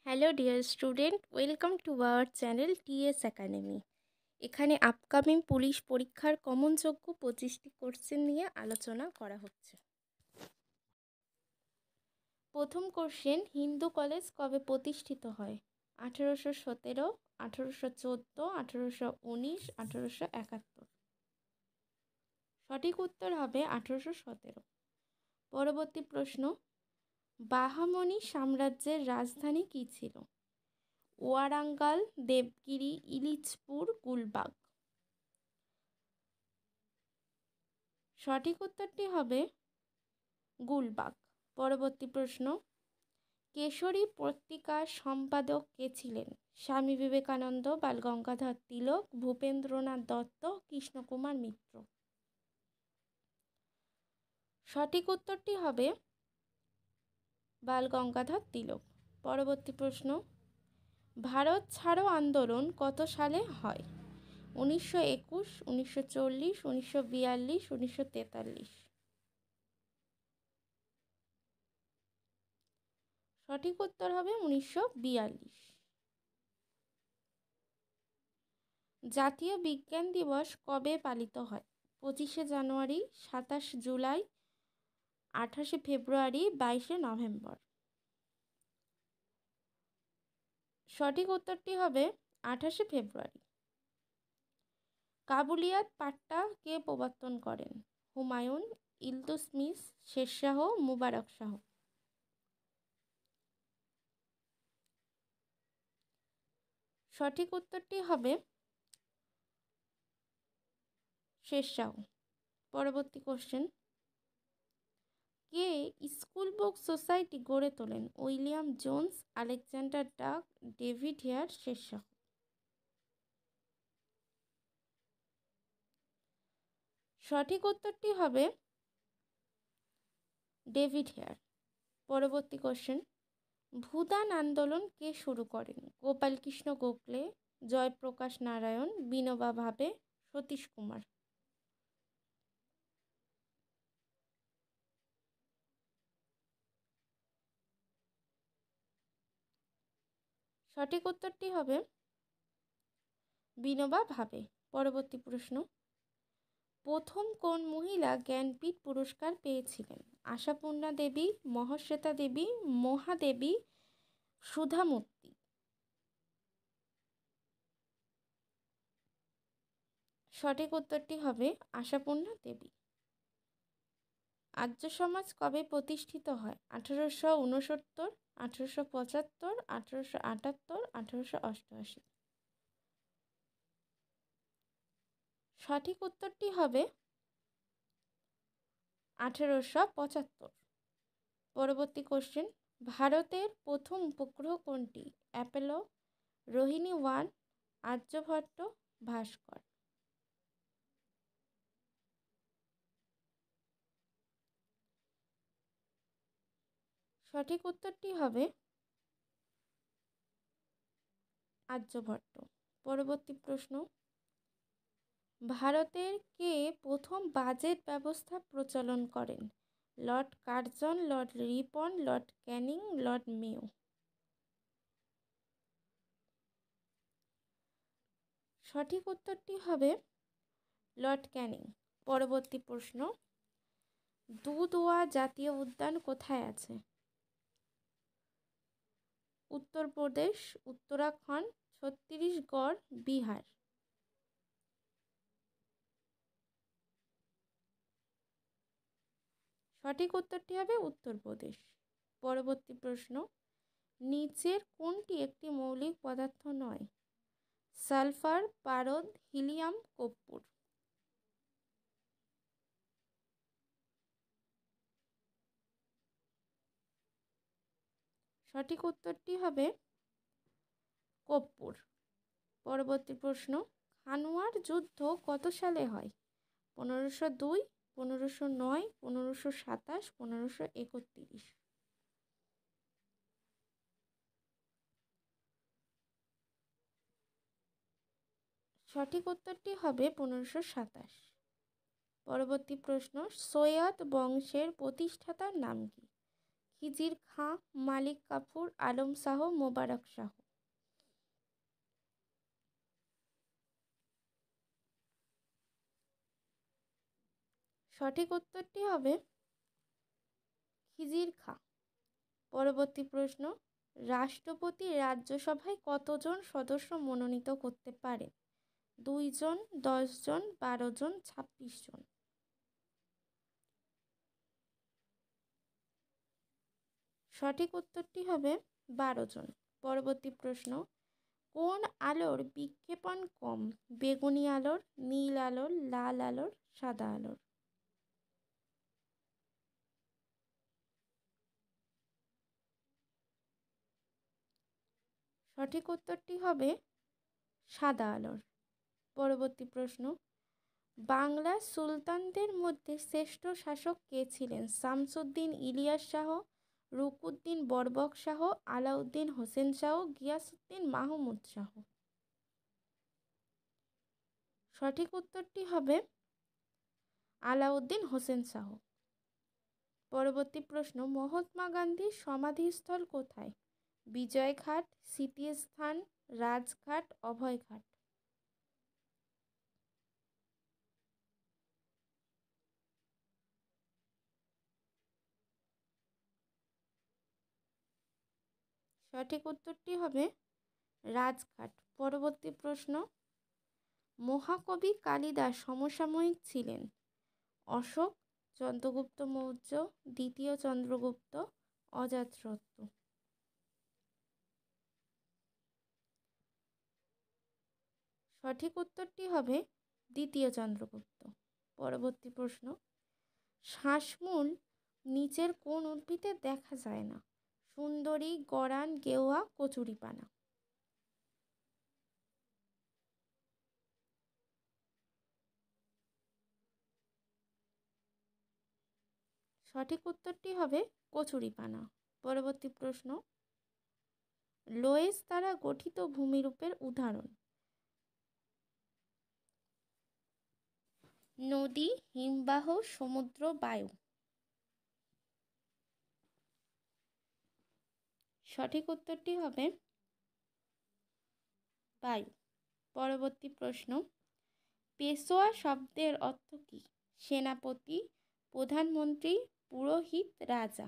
Hello dear student, welcome to our channel TS academy. এখানে upcoming police পরীক্ষার কমনযোগ্য 25টি question নিয়ে আলোচনা করা হচ্ছে। প্রথম কোশ্চেন, হিন্দু কলেজ কবে প্রতিষ্ঠিত হয়? 1817, 1814, 1819, 1871। সঠিক উত্তর হবে 1817। পরবর্তী প্রশ্ন, বাহামনি সাম্রাজ্যের রাজধানী কী ছিল? ওয়ারাঙ্গাল, দেবগিরি, ইলিচপুর, গুলবাগ। সঠিক উত্তরটি হবে গুলবাগ। পরবর্তী প্রশ্ন, কেশরী পত্রিকার সম্পাদক কে ছিলেন? স্বামী বিবেকানন্দ, বালগঙ্গাধর তিলক, ভূপেন্দ্রনাথ দত্ত, কৃষ্ণকুমার মিত্র। সঠিক উত্তরটি হবে বালগঙ্গাধর তিলক। পরবর্তী প্রশ্ন, ভারত ছাড়ো আন্দোলন কত সালে হয়? 1921, 1940, 1942, 1943। সঠিক উত্তর হবে 1942। জাতীয় বিজ্ঞান দিবস কবে পালিত হয়? 25শে জানুয়ারি, 27 জুলাই, 28শে ফেব্রুয়ারি, 22শে নভেম্বর। সঠিক উত্তরটি হবে 28শে ফেব্রুয়ারি। কাবুলিয়াত পাট্টা কে প্রবর্তন করেন? হুমায়ুন, ইলতুৎমিশ, শেরশাহ, মুবারক শাহ। সঠিক উত্তরটি হবে শেরশাহ। পরবর্তী কোশ্চেন, কে স্কুল বুক সোসাইটি গড়ে তোলেন? উইলিয়াম জোন্স, আলেকজান্ডার ডাক, ডেভিড হেয়ার, শেরশাহ। সঠিক উত্তরটি হবে ডেভিড হেয়ার। পরবর্তী কোশ্চেন, ভূদান আন্দোলন কে শুরু করেন? গোপালকৃষ্ণ গোখলে, জয়প্রকাশ নারায়ণ, বিনোবা ভাবে, সতীশ কুমার। সঠিক উত্তরটি হবে বিনোবা ভাবে। পরবর্তী প্রশ্ন, প্রথম কোন মহিলা জ্ঞানপীঠ পুরস্কার পেয়েছিলেন? আশাপূর্ণা দেবী, মহাশ্বেতা দেবী, মহাদেবী, সুধামূর্তি। সঠিক উত্তরটি হবে আশাপূর্ণা দেবী। আর্য সমাজ কবে প্রতিষ্ঠিত হয়? 1869, 1875, 1878, 1888। সঠিক উত্তরটি হবে 1875। পরবর্তী কোশ্চেন, ভারতের প্রথম উপগ্রহ কোনটি? অ্যাপোলো, রোহিণী 1, আর্যভট্ট, ভাস্কর। সঠিক উত্তরটি হবে আর্যভট্ট। পরবর্তী প্রশ্ন, ভারতের কে প্রথম বাজেট ব্যবস্থা প্রচলন করেন? Lord Curzon, Lord Ripon, Lord Canning, Lord Mayo. সঠিক উত্তরটি হবে লর্ড ক্যানিং। পরবর্তী প্রশ্ন, দুধওয়া জাতীয় উদ্যান কোথায় আছে? উত্তরপ্রদেশ, উত্তরাখণ্ড, ছত্তিশগড়, বিহার। সঠিক উত্তরটি হবে উত্তরপ্রদেশ। পরবর্তী প্রশ্ন, নিচের কোনটি একটি মৌলিক পদার্থ নয়? সালফার, পারদ, হিলিয়াম, কর্পূর। সঠিক উত্তরটি হবে কর্পূর। পরবর্তী প্রশ্ন, খানুয়ার যুদ্ধ কত সালে হয়? 1502, 1509, 1527, 1531। সঠিক উত্তরটি হবে 1527। পরবর্তী প্রশ্ন, সৈয়দ বংশের প্রতিষ্ঠাতার নাম কি? খিজির খাঁ, মালিক কাফুর, আলম শাহ, মোবারক শাহ। সঠিক উত্তরটি হবে খিজির খাঁ। পরবর্তী প্রশ্ন, রাষ্ট্রপতি রাজ্যসভায় কতজন সদস্য মনোনীত করতে পারেন? 2 জন, 10 জন, 12 জন, 26 জন। সঠিক উত্তরটি হবে 12 জন। পরবর্তী প্রশ্ন, কোন আলোর বিক্ষেপণ কম? বেগুনি আলোর, নীল আলোর, লাল আলোর, সাদা আলোর। সঠিক উত্তরটি হবে সাদা আলোর। পরবর্তী প্রশ্ন, বাংলার সুলতানদের মধ্যে শ্রেষ্ঠ শাসক কে ছিলেন? শামসুদ্দিন ইলিয়াস শাহ, রুকুদ্দিন বরবক শাহ, আলাউদ্দিন হোসেন শাহ, গিয়াসউদ্দিন মাহমুদ শাহ। সঠিক উত্তরটি হবে আলাউদ্দিন হোসেন শাহ। পরবর্তী প্রশ্ন, মহাত্মা গান্ধীর সমাধিস্থল কোথায়? বিজয়ঘাট, স্মৃতিস্থান, রাজঘাট, অভয়ঘাট। সঠিক উত্তরটি হবে রাজঘাট। পরবর্তী প্রশ্ন, মহাকবি কালিদাস সমসাময়িক ছিলেন? অশোক, চন্দ্রগুপ্ত মৌর্য, দ্বিতীয় চন্দ্রগুপ্ত, অজাতশত্রু। সঠিক উত্তরটি হবে দ্বিতীয় চন্দ্রগুপ্ত। পরবর্তী প্রশ্ন, শ্বাসমূল নিচের কোন উদ্ভিদে দেখা যায় না? সুন্দরী, গরান, গেওয়া, কচুরিপানা। সঠিক উত্তরটি হবে কচুরিপানা। পরবর্তী প্রশ্ন, লোয়েস দ্বারা গঠিত ভূমিরূপের উদাহরণ? নদী, হিমবাহ, সমুদ্র, বায়ু। সঠিক উত্তরটি হবে বায়ু। পরবর্তী প্রশ্ন, পেশোয়া শব্দের অর্থ কী? সেনাপতি, প্রধানমন্ত্রী, পুরোহিত, রাজা।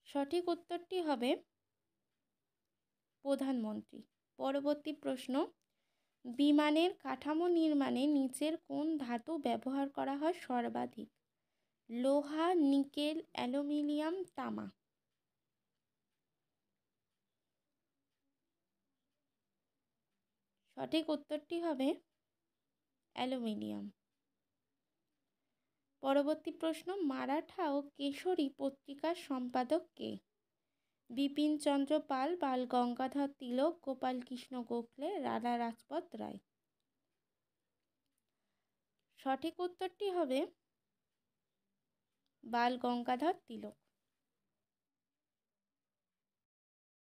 সঠিক উত্তরটি হবে প্রধানমন্ত্রী। পরবর্তী প্রশ্ন, বিমানের কাঠামো নির্মাণে নিচের কোন ধাতু ব্যবহার করা হয় সর্বাধিক? লোহা, নিকেল, অ্যালুমিনিয়াম, তামা। সঠিক উত্তরটি হবে অ্যালুমিনিয়াম। পরবর্তী প্রশ্ন, মারাঠা ও কেশরী পত্রিকার সম্পাদক কে? বিপিনচন্দ্র পাল, বাল গঙ্গাধর তিলক, গোপাল কৃষ্ণ গোখলে, রাজা রাজপথ রায়। সঠিক উত্তরটি হবে বাল গঙ্গাধর তিলক।